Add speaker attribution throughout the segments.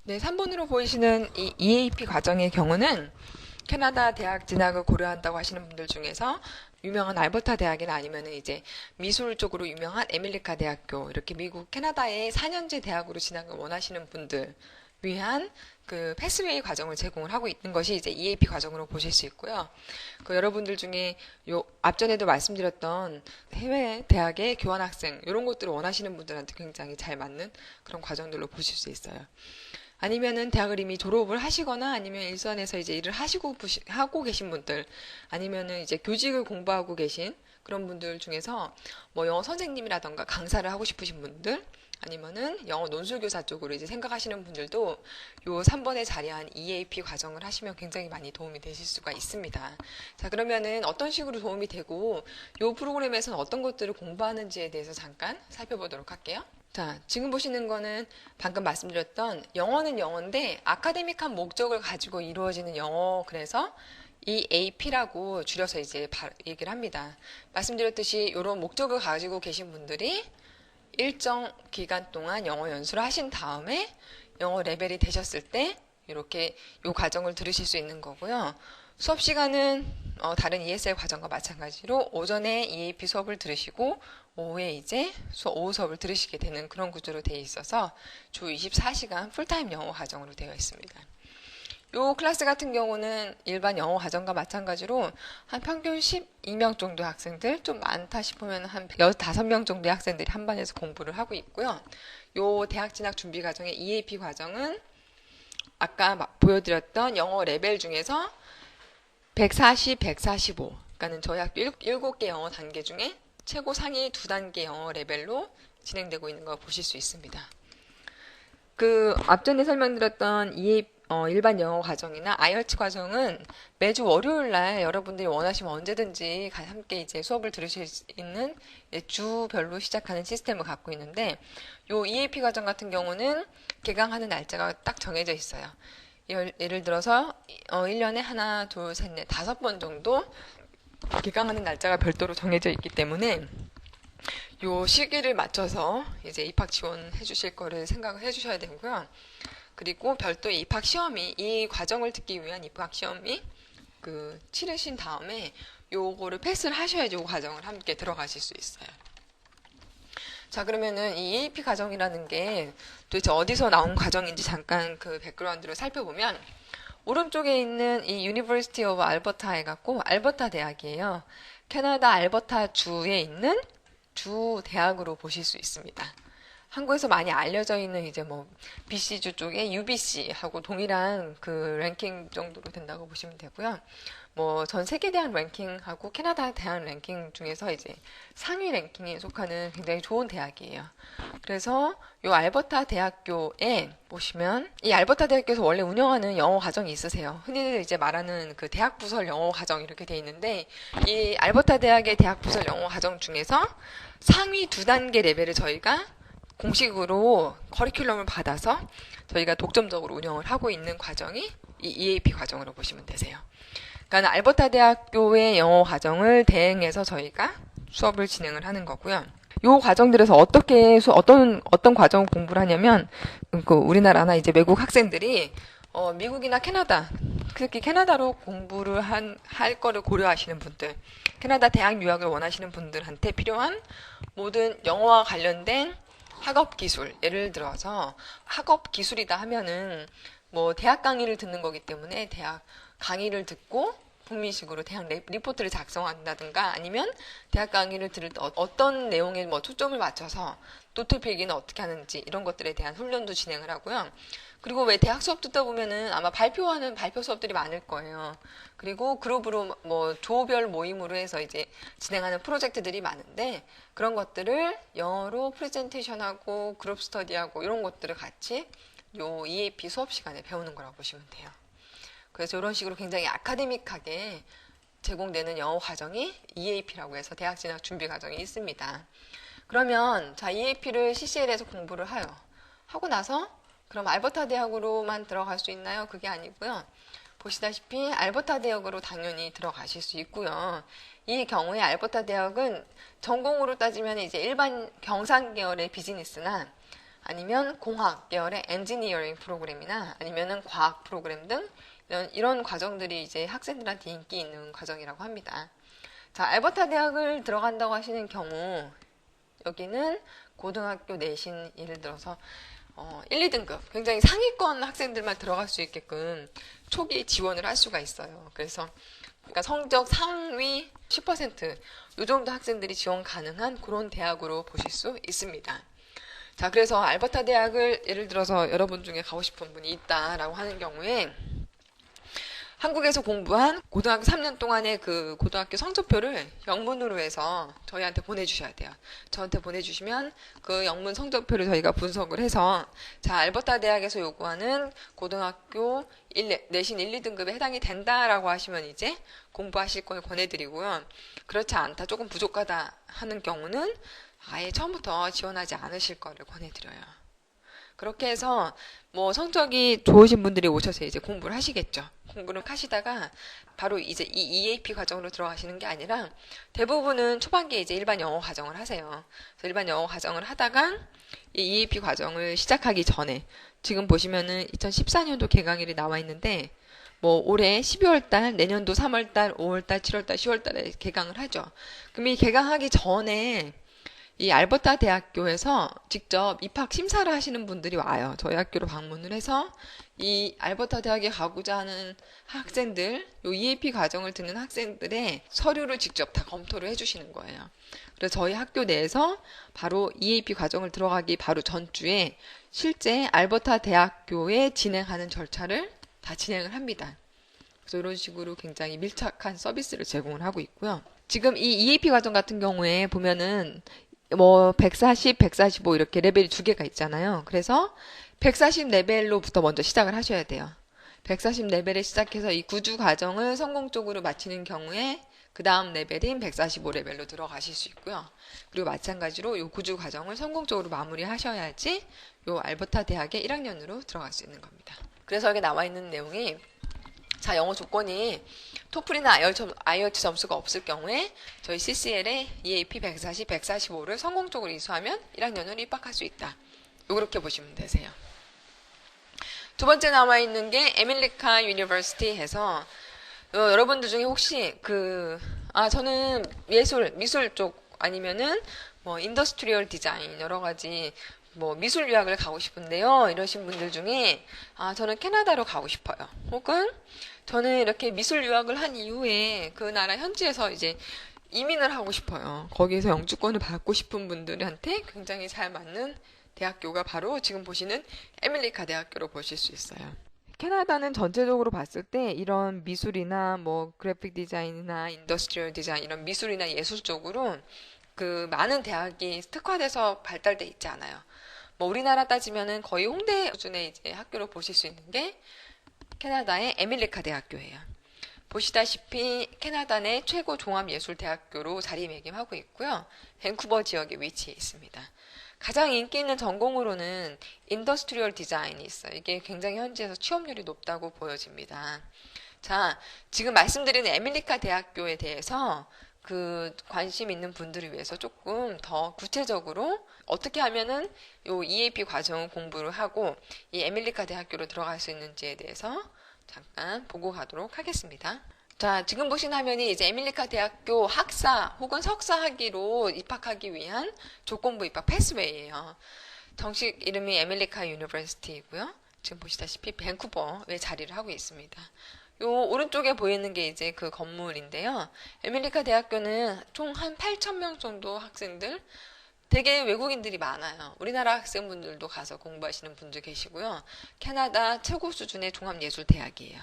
Speaker 1: 네, 3번으로 보이시는 이 EAP 과정의 경우는 캐나다 대학 진학을 고려한다고 하시는 분들 중에서 유명한 알버타 대학이나 아니면 이제 미술 쪽으로 유명한 에밀리카 대학교, 이렇게 미국 캐나다의 4년제 대학으로 진학을 원하시는 분들 위한 그 패스웨이 과정을 제공을 하고 있는 것이 이제 EAP 과정으로 보실 수 있고요. 그 여러분들 중에 요 앞전에도 말씀드렸던 해외 대학의 교환학생 이런 것들을 원하시는 분들한테 굉장히 잘 맞는 그런 과정들로 보실 수 있어요. 아니면은 대학을 이미 졸업을 하시거나 아니면 일선에서 이제 일을 하고 계신 분들, 아니면은 이제 교직을 공부하고 계신 그런 분들 중에서 뭐 영어 선생님이라던가 강사를 하고 싶으신 분들, 아니면은 영어 논술교사 쪽으로 이제 생각하시는 분들도 요 3번에 자리한 EAP 과정을 하시면 굉장히 많이 도움이 되실 수가 있습니다. 자, 그러면은 어떤 식으로 도움이 되고 요 프로그램에서는 어떤 것들을 공부하는지에 대해서 잠깐 살펴보도록 할게요. 자, 지금 보시는 거는 방금 말씀드렸던 영어는 영어인데 아카데믹한 목적을 가지고 이루어지는 영어, 그래서 EAP라고 줄여서 이제 얘기를 합니다. 말씀드렸듯이 이런 목적을 가지고 계신 분들이 일정 기간 동안 영어 연수를 하신 다음에 영어 레벨이 되셨을 때 이렇게 이 과정을 들으실 수 있는 거고요. 수업 시간은 다른 ESL 과정과 마찬가지로 오전에 EAP 수업을 들으시고 오후에 이제 오후 수업을 들으시게 되는 그런 구조로 되어 있어서 주 24시간 풀타임 영어 과정으로 되어 있습니다. 요 클래스 같은 경우는 일반 영어 과정과 마찬가지로 한 평균 12명 정도 학생들, 좀 많다 싶으면 한 15명 정도의 학생들이 한 반에서 공부를 하고 있고요. 요 대학 진학 준비 과정의 EAP 과정은 아까 보여드렸던 영어 레벨 중에서 140, 145, 그러니까는 저희 학교 7개 영어 단계 중에 최고 상위 2단계 영어 레벨로 진행되고 있는 거 보실 수 있습니다. 그 앞전에 설명드렸던 일반 영어 과정이나 IELTS 과정은 매주 월요일 날 여러분들이 원하시면 언제든지 함께 이제 수업을 들으실 수 있는 주별로 시작하는 시스템을 갖고 있는데 요 EAP 과정 같은 경우는 개강하는 날짜가 딱 정해져 있어요. 예를 들어서 1년에 하나, 둘, 셋, 넷, 5번 정도 개강하는 날짜가 별도로 정해져 있기 때문에 요 시기를 맞춰서 이제 입학 지원해 주실 거를 생각을 해 주셔야 되고요. 그리고 별도의 입학 시험이, 이 과정을 듣기 위한 입학 시험이 치르신 다음에 요거를 패스를 하셔야지 요 과정을 함께 들어가실 수 있어요. 자, 그러면은 이 EAP 과정이라는 게 도대체 어디서 나온 과정인지 잠깐 그 백그라운드를 살펴보면 오른쪽에 있는 이 유니버시티 오브 알버타에 갖고 알버타 대학이에요. 캐나다 알버타 주에 있는 주 대학으로 보실 수 있습니다. 한국에서 많이 알려져 있는 이제 뭐 BC주 쪽에 UBC하고 동일한 그 랭킹 정도로 된다고 보시면 되고요. 뭐 전 세계 대학 랭킹하고 캐나다 대학 랭킹 중에서 이제 상위 랭킹에 속하는 굉장히 좋은 대학이에요. 그래서 요 알버타 대학교에 보시면 이 알버타 대학교에서 원래 운영하는 영어 과정이 있으세요. 흔히들 이제 말하는 그 대학 부설 영어 과정 이렇게 돼 있는데 이 알버타 대학의 대학 부설 영어 과정 중에서 상위 2단계 레벨을 저희가 공식으로 커리큘럼을 받아서 저희가 독점적으로 운영을 하고 있는 과정이 이 EAP 과정으로 보시면 되세요. 그러니까 알버타 대학교의 영어 과정을 대행해서 저희가 수업을 진행을 하는 거고요. 요 과정들에서 어떤 과정 공부를 하냐면 우리나라나 이제 외국 학생들이 미국이나 캐나다, 특히 캐나다로 공부를 할 거를 고려하시는 분들, 캐나다 대학 유학을 원하시는 분들한테 필요한 모든 영어와 관련된 학업 기술, 예를 들어서 학업 기술이다 하면은 뭐 대학 강의를 듣는 거기 때문에 대학 강의를 듣고 북미식으로 대학 리포트를 작성한다든가 아니면 대학 강의를 들을 때 어떤 내용에 뭐 초점을 맞춰서 노트 필기는 어떻게 하는지 이런 것들에 대한 훈련도 진행을 하고요. 그리고 왜 대학 수업 듣다 보면은 아마 발표하는 발표 수업들이 많을 거예요. 그리고 그룹으로 뭐 조별 모임으로 해서 이제 진행하는 프로젝트들이 많은데 그런 것들을 영어로 프레젠테이션하고 그룹 스터디하고 이런 것들을 같이 요 EAP 수업 시간에 배우는 거라고 보시면 돼요. 그래서 이런 식으로 굉장히 아카데믹하게 제공되는 영어 과정이 EAP라고 해서 대학 진학 준비 과정이 있습니다. 그러면 자 EAP를 CCL에서 공부를 하고 나서 그럼 알버타 대학으로만 들어갈 수 있나요? 그게 아니고요. 보시다시피 알버타 대학으로 당연히 들어가실 수 있고요. 이 경우에 알버타 대학은 전공으로 따지면 이제 일반 경상 계열의 비즈니스나 아니면 공학 계열의 엔지니어링 프로그램이나 아니면은 과학 프로그램 등 이런 과정들이 이제 학생들한테 인기 있는 과정이라고 합니다. 자, 알버타 대학을 들어간다고 하시는 경우 여기는 고등학교 내신 예를 들어서 1, 2등급 굉장히 상위권 학생들만 들어갈 수 있게끔 초기 지원을 할 수가 있어요. 그래서 그러니까 성적 상위 10%, 이 정도 학생들이 지원 가능한 그런 대학으로 보실 수 있습니다. 자, 그래서 알버타 대학을 예를 들어서 여러분 중에 가고 싶은 분이 있다라고 하는 경우에 한국에서 공부한 고등학교 3년 동안의 그 고등학교 성적표를 영문으로 해서 저희한테 보내주셔야 돼요. 저한테 보내주시면 그 영문 성적표를 저희가 분석을 해서 자, 알버타 대학에서 요구하는 고등학교 내신 1, 2등급에 해당이 된다라고 하시면 이제 공부하실 걸 권해드리고요. 그렇지 않다, 조금 부족하다 하는 경우는 아예 처음부터 지원하지 않으실 거를 권해드려요. 그렇게 해서 뭐 성적이 좋으신 분들이 오셔서 이제 공부를 하시겠죠. 공부를 하시다가 바로 이제 이 EAP 과정으로 들어가시는 게 아니라 대부분은 초반기에 이제 일반 영어 과정을 하세요. 그래서 일반 영어 과정을 하다가 이 EAP 과정을 시작하기 전에 지금 보시면은 2014년도 개강일이 나와 있는데 뭐 올해 12월 달, 내년도 3월 달, 5월 달, 7월 달, 10월 달에 개강을 하죠. 그럼 이 개강하기 전에 이 알버타 대학교에서 직접 입학 심사를 하시는 분들이 와요. 저희 학교로 방문을 해서 이 알버타 대학에 가고자 하는 학생들, 요 EAP 과정을 듣는 학생들의 서류를 직접 다 검토를 해주시는 거예요. 그래서 저희 학교 내에서 바로 EAP 과정을 들어가기 바로 전주에 실제 알버타 대학교에 진행하는 절차를 다 진행을 합니다. 그래서 이런 식으로 굉장히 밀착한 서비스를 제공을 하고 있고요. 지금 이 EAP 과정 같은 경우에 보면은 뭐 140, 145 이렇게 레벨이 두 개가 있잖아요. 그래서 140 레벨로부터 먼저 시작을 하셔야 돼요. 140 레벨에 시작해서 이 구주 과정을 성공적으로 마치는 경우에 그 다음 레벨인 145 레벨로 들어가실 수 있고요. 그리고 마찬가지로 이 구주 과정을 성공적으로 마무리하셔야지 이 알버타 대학의 1학년으로 들어갈 수 있는 겁니다. 그래서 여기 나와 있는 내용이 자, 영어 조건이 토플이나 IELTS 점수가 없을 경우에 저희 CCL의 EAP 140, 145를 성공적으로 이수하면 1학년으로 입학할 수 있다. 이렇게 보시면 되세요. 두 번째 나와 있는 게 에밀리카 유니버시티 해서 여러분들 중에 혹시 저는 미술 쪽 아니면은 뭐 인더스트리얼 디자인 여러 가지 뭐 미술 유학을 가고 싶은데요. 이러신 분들 중에 저는 캐나다로 가고 싶어요. 혹은 저는 이렇게 미술 유학을 한 이후에 그 나라 현지에서 이제 이민을 하고 싶어요. 거기에서 영주권을 받고 싶은 분들한테 굉장히 잘 맞는 대학교가 바로 지금 보시는 에밀리카 대학교로 보실 수 있어요. 캐나다는 전체적으로 봤을 때 이런 미술이나 뭐 그래픽 디자인이나 인더스트리얼 디자인 이런 미술이나 예술 쪽으로 그 많은 대학이 특화돼서 발달돼 있지 않아요. 뭐 우리나라 따지면은 거의 홍대 수준의 이제 학교로 보실 수 있는 게 캐나다의 에밀리카 대학교예요. 보시다시피 캐나다 내 최고 종합예술대학교로 자리매김하고 있고요. 밴쿠버 지역에 위치해 있습니다. 가장 인기 있는 전공으로는 인더스트리얼 디자인이 있어요. 이게 굉장히 현지에서 취업률이 높다고 보여집니다. 자, 지금 말씀드리는 에밀리카 대학교에 대해서 그 관심 있는 분들을 위해서 조금 더 구체적으로 어떻게 하면은 요 EAP 과정을 공부를 하고 이 에밀리카 대학교로 들어갈 수 있는지에 대해서 잠깐 보고 가도록 하겠습니다. 자, 지금 보신 화면이 이제 에밀리카 대학교 학사 혹은 석사 학위로 입학하기 위한 조건부 입학 패스웨이예요. 정식 이름이 에밀리카 유니버시티이고요. 지금 보시다시피 밴쿠버에 자리를 하고 있습니다. 요 오른쪽에 보이는 게 이제 그 건물인데요. 에밀리카 대학교는 총 한 8,000명 정도 학생들, 되게 외국인들이 많아요. 우리나라 학생분들도 가서 공부하시는 분들 계시고요. 캐나다 최고 수준의 종합예술대학이에요.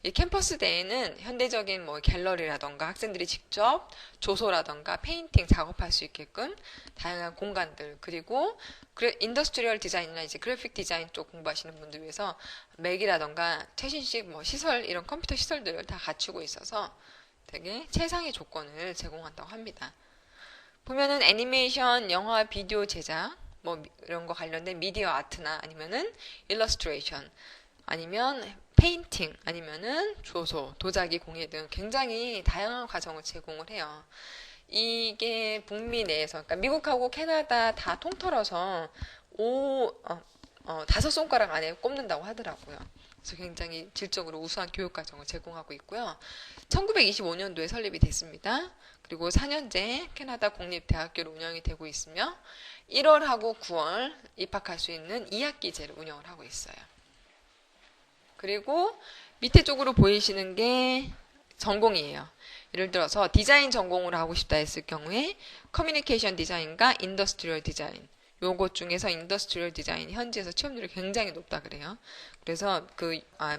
Speaker 1: 이 캠퍼스 내에는 현대적인 뭐 갤러리라던가 학생들이 직접 조소라던가 페인팅 작업할 수 있게끔 다양한 공간들, 그리고 인더스트리얼 디자인이나 이제 그래픽 디자인 쪽 공부하시는 분들 위해서 맥이라던가 최신식 뭐 시설, 이런 컴퓨터 시설들을 다 갖추고 있어서 되게 최상의 조건을 제공한다고 합니다. 보면은 애니메이션, 영화, 비디오 제작, 뭐 이런 거 관련된 미디어 아트나 아니면은 일러스트레이션, 아니면 페인팅, 아니면은 조소, 도자기 공예 등 굉장히 다양한 과정을 제공을 해요. 이게 북미 내에서, 그러니까 미국하고 캐나다 다 통틀어서 다섯 손가락 안에 꼽는다고 하더라고요. 그래서 굉장히 질적으로 우수한 교육 과정을 제공하고 있고요. 1925년도에 설립이 됐습니다. 그리고 4년제 캐나다 공립대학교로 운영이 되고 있으며 1월하고 9월 입학할 수 있는 2학기제를 운영을 하고 있어요. 그리고 밑에 쪽으로 보이시는 게 전공이에요. 예를 들어서 디자인 전공으로 하고 싶다 했을 경우에 커뮤니케이션 디자인과 인더스트리얼 디자인, 요것 중에서 인더스트리얼 디자인이 현지에서 취업률이 굉장히 높다 그래요. 그래서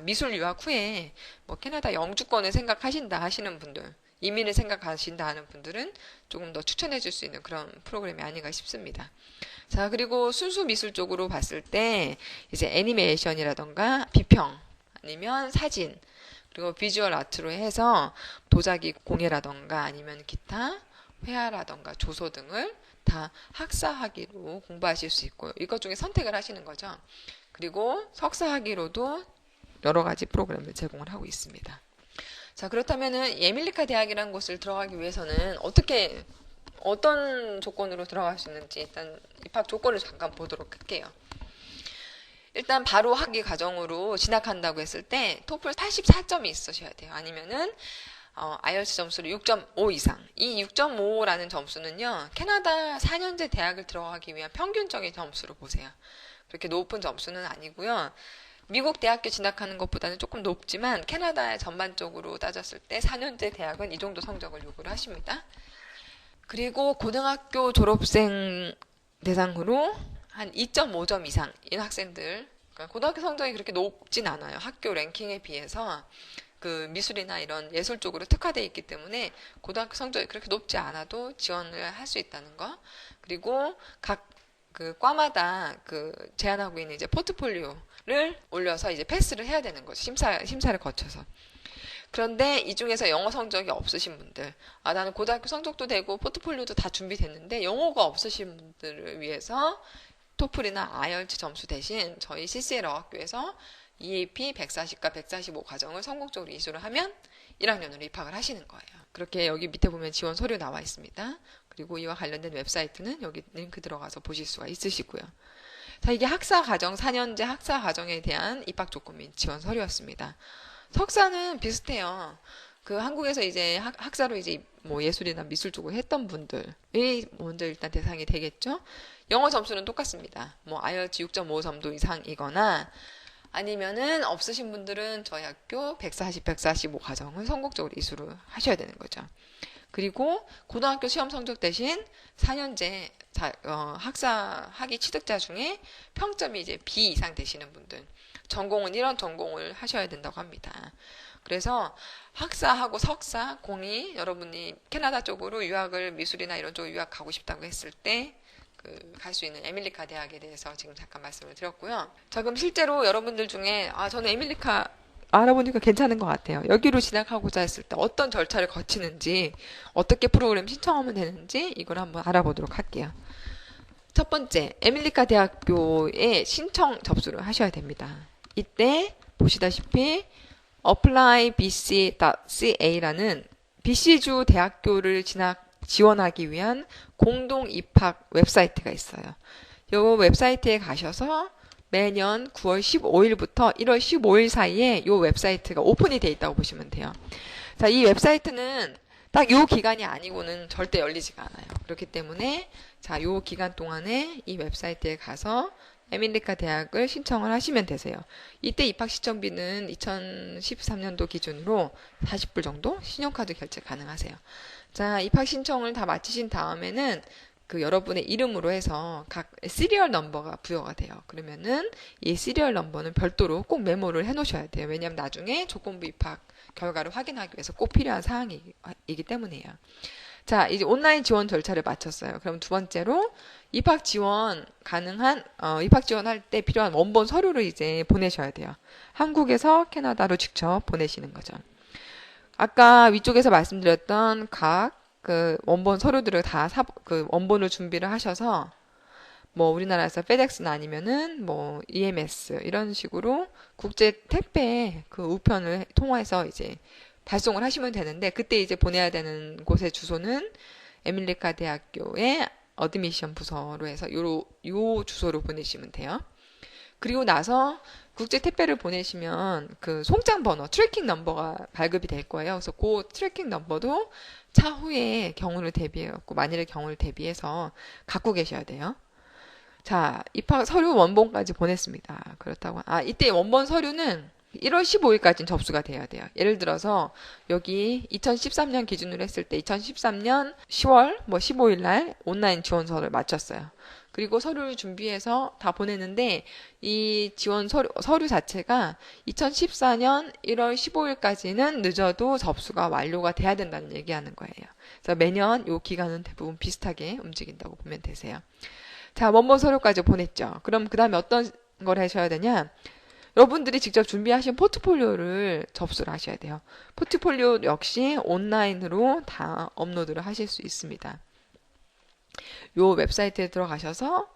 Speaker 1: 미술 유학 후에 뭐 캐나다 영주권을 생각하신다 하시는 분들, 이민을 생각하신다 하는 분들은 조금 더 추천해 줄 수 있는 그런 프로그램이 아닌가 싶습니다. 자, 그리고 순수 미술 쪽으로 봤을 때 이제 애니메이션이라던가 비평 아니면 사진 그리고 비주얼 아트로 해서 도자기 공예라던가 아니면 기타 회화라던가 조소 등을 다 학사학위로 공부하실 수 있고요. 이것 중에 선택을 하시는 거죠. 그리고 석사학위로도 여러 가지 프로그램을 제공을 하고 있습니다. 자, 그렇다면은 에밀리카 대학이라는 곳을 들어가기 위해서는 어떤 조건으로 들어갈 수 있는지 일단 입학 조건을 잠깐 보도록 할게요. 일단 바로 학위 과정으로 진학한다고 했을 때 토플 84점이 있으셔야 돼요. 아니면은 IELTS 점수를 6.5 이상. 이 6.5라는 점수는요, 캐나다 4년제 대학을 들어가기 위한 평균적인 점수로 보세요. 그렇게 높은 점수는 아니고요. 미국 대학교 진학하는 것보다는 조금 높지만 캐나다 전반적으로 따졌을 때 4년제 대학은 이 정도 성적을 요구를 하십니다. 그리고 고등학교 졸업생 대상으로 한 2.5점 이상인 학생들, 그러니까 고등학교 성적이 그렇게 높진 않아요. 학교 랭킹에 비해서 그 미술이나 이런 예술 쪽으로 특화되어 있기 때문에 고등학교 성적이 그렇게 높지 않아도 지원을 할 수 있다는 거. 그리고 각 그 과마다 그 제안하고 있는 이제 포트폴리오를 올려서 이제 패스를 해야 되는 거죠. 심사를 거쳐서. 그런데 이 중에서 영어 성적이 없으신 분들, 나는 고등학교 성적도 되고 포트폴리오도 다 준비됐는데 영어가 없으신 분들을 위해서 토플이나 아이엘츠 점수 대신 저희 CCL 어학교에서 EAP 140과 145 과정을 성공적으로 이수를 하면 1학년으로 입학을 하시는 거예요. 그렇게 여기 밑에 보면 지원 서류 나와 있습니다. 그리고 이와 관련된 웹사이트는 여기 링크 들어가서 보실 수가 있으시고요. 자, 이게 학사 과정, 4년제 학사 과정에 대한 입학 조건 및 지원 서류였습니다. 석사는 비슷해요. 그 한국에서 이제 학사로 이제 뭐 예술이나 미술 쪽을 했던 분들이 먼저 일단 대상이 되겠죠. 영어 점수는 똑같습니다. 뭐 IELTS 6.5 점도 이상이거나 아니면은 없으신 분들은 저희 학교 140, 145 과정을 성공적으로 이수를 하셔야 되는 거죠. 그리고 고등학교 시험 성적 대신 4년제 학사 학위 취득자 중에 평점이 이제 B 이상 되시는 분들, 전공은 이런 전공을 하셔야 된다고 합니다. 그래서 학사하고 석사, 공이 여러분이 캐나다 쪽으로 유학을 미술이나 이런 쪽으로 유학 가고 싶다고 했을 때 갈 수 있는 에밀리카 대학에 대해서 지금 잠깐 말씀을 드렸고요. 자, 그럼 실제로 여러분들 중에 저는 에밀리카 알아보니까 괜찮은 것 같아요. 여기로 진학하고자 했을 때 어떤 절차를 거치는지, 어떻게 프로그램 신청하면 되는지 이걸 한번 알아보도록 할게요. 첫 번째, 에밀리카 대학교에 신청 접수를 하셔야 됩니다. 이때 보시다시피 apply.bc.ca라는 BC주 대학교를 지원하기 위한 공동 입학 웹사이트가 있어요. 이 웹사이트에 가셔서 매년 9월 15일부터 1월 15일 사이에 이 웹사이트가 오픈이 돼 있다고 보시면 돼요. 자, 이 웹사이트는 딱 요 기간이 아니고는 절대 열리지가 않아요. 그렇기 때문에 자, 요 기간 동안에 이 웹사이트에 가서 에밀리카 대학을 신청을 하시면 되세요. 이때 입학 신청비는 2013년도 기준으로 40불 정도 신용카드 결제 가능하세요. 자, 입학 신청을 다 마치신 다음에는 그 여러분의 이름으로 해서 각 시리얼 넘버가 부여가 돼요. 그러면은 이 시리얼 넘버는 별도로 꼭 메모를 해 놓으셔야 돼요. 왜냐하면 나중에 조건부 입학 결과를 확인하기 위해서 꼭 필요한 사항이기 때문이에요. 자, 이제 온라인 지원 절차를 마쳤어요. 그럼 두 번째로 입학 지원할 때 필요한 원본 서류를 이제 보내셔야 돼요. 한국에서 캐나다로 직접 보내시는 거죠. 아까 위쪽에서 말씀드렸던 각 그 원본 서류들을 다 원본을 준비를 하셔서 뭐 우리나라에서 페덱스나 아니면은 뭐 EMS 이런 식으로 국제 택배 그 우편을 통해서 이제 발송을 하시면 되는데 그때 이제 보내야 되는 곳의 주소는 에밀리카 대학교의 어드미션 부서로 해서 요 주소로 보내시면 돼요. 그리고 나서 국제 택배를 보내시면 그 송장 번호, 트래킹 넘버가 발급이 될 거예요. 그래서 그 트래킹 넘버도 차후에 경우를 대비해갖고 만일의 경우를 대비해서 갖고 계셔야 돼요. 자, 입학 서류 원본까지 보냈습니다. 그렇다고 이때 원본 서류는 1월 15일까지는 접수가 돼야 돼요. 예를 들어서 여기 2013년 기준으로 했을 때 2013년 10월 15일 날 온라인 지원서를 마쳤어요. 그리고 서류를 준비해서 다 보냈는데 이 지원 서류 자체가 2014년 1월 15일까지는 늦어도 접수가 완료가 돼야 된다는 얘기하는 거예요. 그래서 매년 이 기간은 대부분 비슷하게 움직인다고 보면 되세요. 자, 원본 서류까지 보냈죠. 그럼 그 다음에 어떤 걸 하셔야 되냐? 여러분들이 직접 준비하신 포트폴리오를 접수를 하셔야 돼요. 포트폴리오 역시 온라인으로 다 업로드를 하실 수 있습니다. 요 웹사이트에 들어가셔서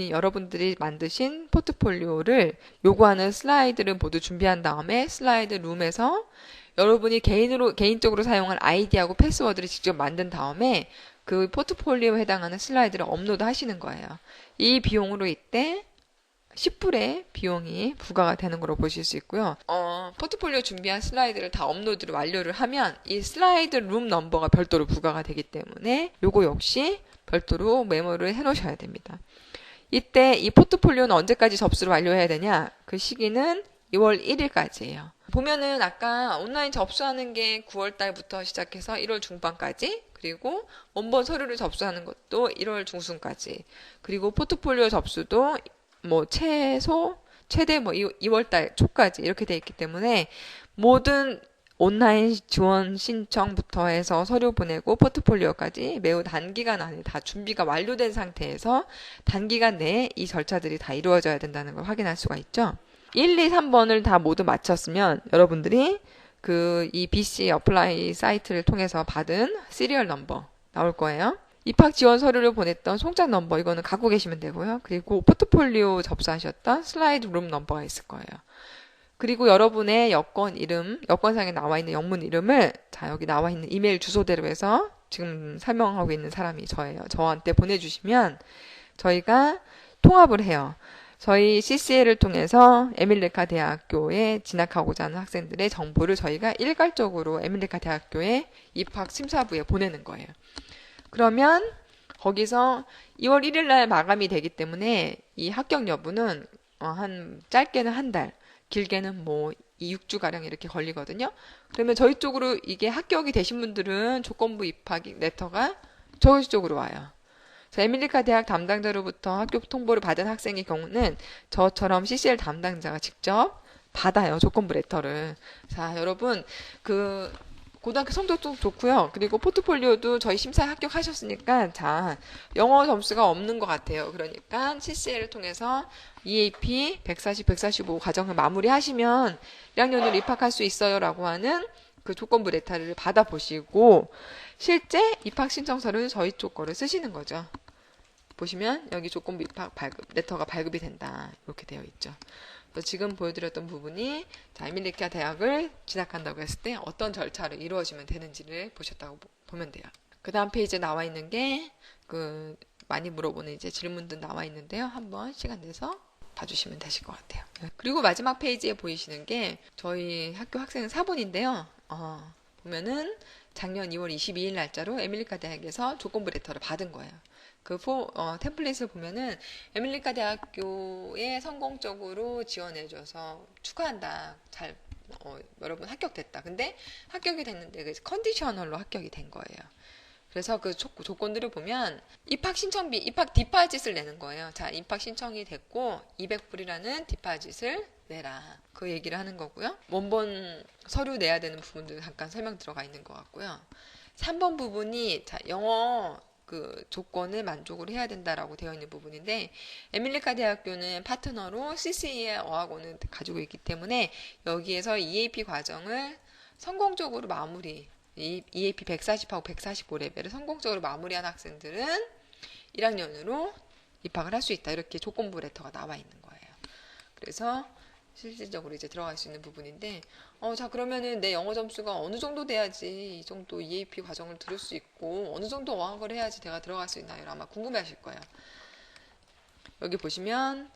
Speaker 1: 여러분들이 만드신 포트폴리오를 요구하는 슬라이드를 모두 준비한 다음에 슬라이드 룸에서 여러분이 개인적으로 사용할 아이디하고 패스워드를 직접 만든 다음에 그 포트폴리오에 해당하는 슬라이드를 업로드 하시는 거예요. 이 비용으로 이때 10불의 비용이 부과가 되는 걸로 보실 수 있고요. 포트폴리오 준비한 슬라이드를 다 업로드를 완료를 하면 이 슬라이드 룸 넘버가 별도로 부과가 되기 때문에 요거 역시 별도로 메모를 해 놓으셔야 됩니다. 이때 이 포트폴리오는 언제까지 접수를 완료해야 되냐? 그 시기는 2월 1일까지예요. 보면은 아까 온라인 접수하는 게 9월 달부터 시작해서 1월 중반까지, 그리고 원본 서류를 접수하는 것도 1월 중순까지, 그리고 포트폴리오 접수도 최대 2월 달 초까지 이렇게 돼 있기 때문에 모든 온라인 지원 신청부터 해서 서류 보내고 포트폴리오까지 매우 단기간 안에 다 준비가 완료된 상태에서 단기간 내에 이 절차들이 다 이루어져야 된다는 걸 확인할 수가 있죠. 1, 2, 3번을 다 모두 마쳤으면 여러분들이 이 BC 어플라이 사이트를 통해서 받은 시리얼 넘버 나올 거예요. 입학 지원 서류를 보냈던 송장 넘버, 이거는 갖고 계시면 되고요. 그리고 포트폴리오 접수하셨던 슬라이드 룸 넘버가 있을 거예요. 그리고 여러분의 여권상에 나와 있는 영문 이름을 여기 나와 있는 이메일 주소대로 해서 지금 설명하고 있는 사람이 저예요. 저한테 보내주시면 저희가 통합을 해요. 저희 CCL을 통해서 에밀리카 대학교에 진학하고자 하는 학생들의 정보를 저희가 일괄적으로 에밀리카 대학교의 입학 심사부에 보내는 거예요. 그러면 거기서 2월 1일 날 마감이 되기 때문에 이 합격 여부는 짧게는 한 달, 길게는 6주가량 이렇게 걸리거든요. 그러면 저희 쪽으로 이게 합격이 되신 분들은 조건부 입학 레터가 저희 쪽으로 와요. 에밀리카 대학 담당자로부터 합격 통보를 받은 학생의 경우는 저처럼 CCL 담당자가 직접 받아요. 조건부 레터를. 자, 여러분 고등학교 성적도 좋고요. 그리고 포트폴리오도 저희 심사에 합격하셨으니까 영어 점수가 없는 것 같아요. 그러니까 CCL을 통해서 EAP 140, 145 과정을 마무리하시면 1학년으로 입학할 수 있어요 라고 하는 그 조건부 레터를 받아보시고 실제 입학 신청서를 저희 쪽 거를 쓰시는 거죠. 보시면 여기 조건부 입학 레터가 발급이 된다. 이렇게 되어 있죠. 지금 보여드렸던 부분이 에밀리카 대학을 진학한다고 했을 때 어떤 절차로 이루어지면 되는지를 보셨다고 보면 돼요. 그 다음 페이지에 나와 있는 게 많이 물어보는 이제 질문들 나와 있는데요. 한번 시간 내서 봐주시면 되실 것 같아요. 그리고 마지막 페이지에 보이시는 게 저희 학교 학생 사본인데요. 보면은 작년 2월 22일 날짜로 에밀리카 대학에서 조건부 레터를 받은 거예요. 템플릿을 보면은 에밀리카 대학교에 성공적으로 지원해줘서 축하한다. 여러분 합격됐다. 근데 합격이 됐는데 컨디셔널로 합격이 된 거예요. 그래서 그 조건들을 보면 입학 신청비, 입학 디파짓을 내는 거예요. 자, 입학 신청이 됐고 200불이라는 디파짓을 내라. 그 얘기를 하는 거고요. 원본 서류 내야 되는 부분들 잠깐 설명 들어가 있는 것 같고요. 3번 부분이 영어 조건을 만족을 해야 된다라고 되어 있는 부분인데 에밀리카 대학교는 파트너로 CC의 어학원을 가지고 있기 때문에 여기에서 EAP 과정을 성공적으로 EAP 140하고 145 레벨을 성공적으로 마무리한 학생들은 1학년으로 입학을 할 수 있다. 이렇게 조건부 레터가 나와 있는 거예요. 그래서 실질적으로 이제 들어갈 수 있는 부분인데, 자, 그러면은 내 영어 점수가 어느 정도 돼야지 이 정도 EAP 과정을 들을 수 있고, 어느 정도 어학을 해야지 내가 들어갈 수 있나요? 아마 궁금해 하실 거예요. 여기 보시면,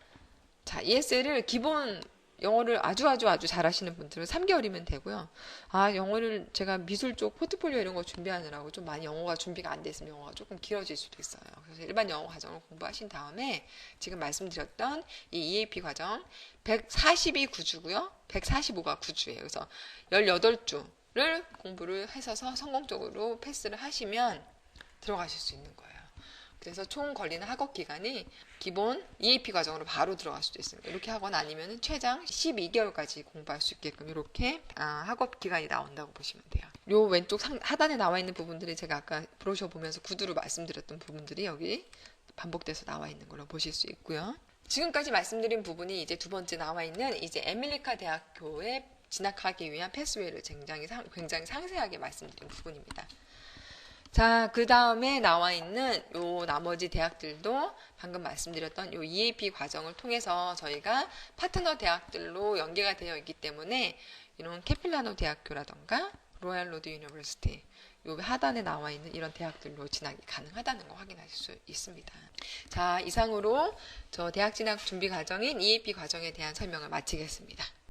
Speaker 1: 자, ESL을 기본 영어를 아주 잘하시는 분들은 3개월이면 되고요. 아, 영어를 제가 미술 쪽 포트폴리오 이런 거 준비하느라고 좀 많이 영어가 준비가 안 됐으면 영어가 조금 길어질 수도 있어요. 그래서 일반 영어 과정을 공부하신 다음에 지금 말씀드렸던 이 EAP 과정 140이 구주고요. 145가 구주예요. 그래서 18주를 공부를 해서 성공적으로 패스를 하시면 들어가실 수 있는 거예요. 그래서 총 걸리는 학업 기간이 기본 EAP 과정으로 바로 들어갈 수도 있습니다. 이렇게 하거나 아니면 최장 12개월까지 공부할 수 있게끔 이렇게 학업 기간이 나온다고 보시면 돼요. 요 왼쪽 하단에 나와 있는 부분들이 제가 아까 브로셔 보면서 구두로 말씀드렸던 부분들이 여기 반복돼서 나와 있는 걸로 보실 수 있고요. 지금까지 말씀드린 부분이 이제 두 번째 나와 있는 이제 에밀리카 대학교에 진학하기 위한 패스웨이를 굉장히 상세하게 말씀드린 부분입니다. 자, 그 다음에 나와 있는 요 나머지 대학들도 방금 말씀드렸던 요 EAP 과정을 통해서 저희가 파트너 대학들로 연계가 되어 있기 때문에 이런 캐필라노 대학교라던가 로얄 로드 유니버시티 요 하단에 나와 있는 이런 대학들로 진학이 가능하다는 거 확인하실 수 있습니다. 자, 이상으로 저 대학 진학 준비 과정인 EAP 과정에 대한 설명을 마치겠습니다.